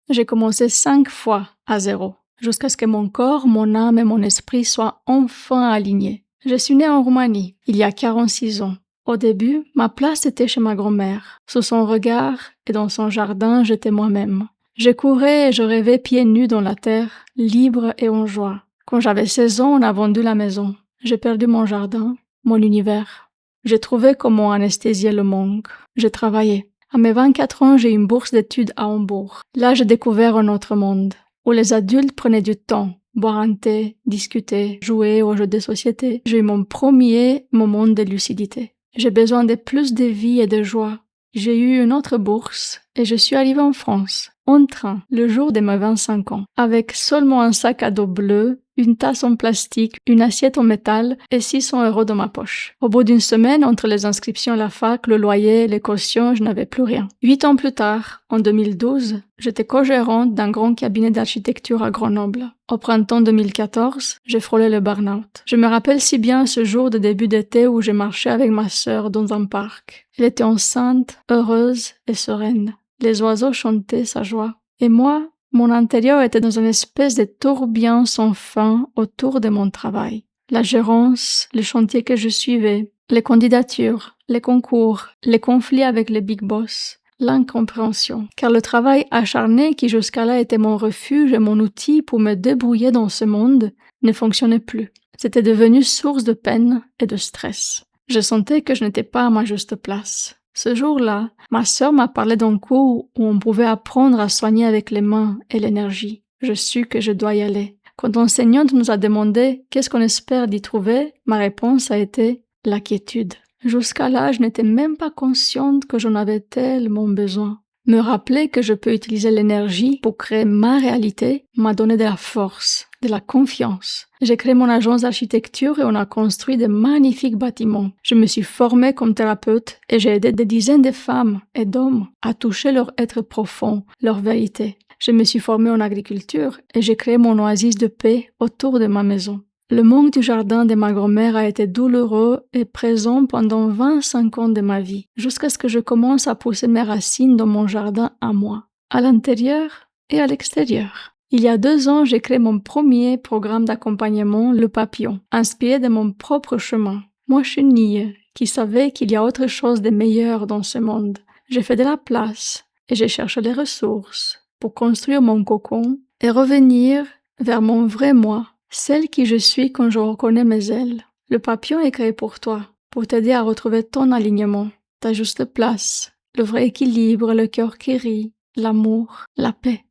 J'ai commencé 5 fois à zéro, jusqu'à ce que mon corps, mon âme et mon esprit soient enfin alignés. Je suis née en Roumanie, il y a 46 ans. Au début, ma place était chez ma grand-mère. Sous son regard et dans son jardin, j'étais moi-même. Je courais et je rêvais pieds nus dans la terre, libre et en joie. Quand j'avais 16 ans, on a vendu la maison. J'ai perdu mon jardin, mon univers. J'ai trouvé comment anesthésier le manque. J'ai travaillé. À mes 24 ans, j'ai eu une bourse d'études à Hambourg. Là, j'ai découvert un autre monde, où les adultes prenaient du temps, boire un thé, discuter, jouer aux jeux de société. J'ai eu mon premier moment de lucidité. J'ai besoin de plus de vie et de joie. J'ai eu une autre bourse et je suis arrivée en France, en train, le jour de mes 25 ans, avec seulement un sac à dos bleu, une tasse en plastique, une assiette en métal et 600 € dans ma poche. Au bout d'une semaine, entre les inscriptions à la fac, le loyer, les cautions, je n'avais plus rien. 8 ans plus tard, en 2012, j'étais co-gérante d'un grand cabinet d'architecture à Grenoble. Au printemps 2014, j'ai frôlé le burn-out. Je me rappelle si bien ce jour de début d'été où j'ai marché avec ma sœur dans un parc. Elle était enceinte, heureuse et sereine. Les oiseaux chantaient sa joie. Et moi, mon intérieur était dans une espèce de tourbillon sans fin autour de mon travail. La gérance, les chantiers que je suivais, les candidatures, les concours, les conflits avec les big boss, l'incompréhension. Car le travail acharné qui jusqu'à-là était mon refuge et mon outil pour me débrouiller dans ce monde ne fonctionnait plus. C'était devenu source de peine et de stress. Je sentais que je n'étais pas à ma juste place. Ce jour-là, ma sœur m'a parlé d'un cours où on pouvait apprendre à soigner avec les mains et l'énergie. Je sus que je dois y aller. Quand l'enseignante nous a demandé qu'est-ce qu'on espère d'y trouver, ma réponse a été la quiétude. Jusqu'à là, je n'étais même pas consciente que j'en avais tellement besoin. Me rappeler que je peux utiliser l'énergie pour créer ma réalité m'a donné de la force, de la confiance. J'ai créé mon agence d'architecture et on a construit de magnifiques bâtiments. Je me suis formée comme thérapeute et j'ai aidé des dizaines de femmes et d'hommes à toucher leur être profond, leur vérité. Je me suis formée en agriculture et j'ai créé mon oasis de paix autour de ma maison. Le manque du jardin de ma grand-mère a été douloureux et présent pendant 25 ans de ma vie, jusqu'à ce que je commence à pousser mes racines dans mon jardin à moi, à l'intérieur et à l'extérieur. Il y a 2 ans, j'ai créé mon premier programme d'accompagnement, Le Papillon, inspiré de mon propre chemin. Moi, chenille, qui savait qu'il y a autre chose de meilleur dans ce monde. J'ai fait de la place et j'ai cherché les ressources pour construire mon cocon et revenir vers mon vrai moi, celle qui je suis quand je reconnais mes ailes. Le papillon est créé pour toi, pour t'aider à retrouver ton alignement, ta juste place, le vrai équilibre, le cœur qui rit, l'amour, la paix.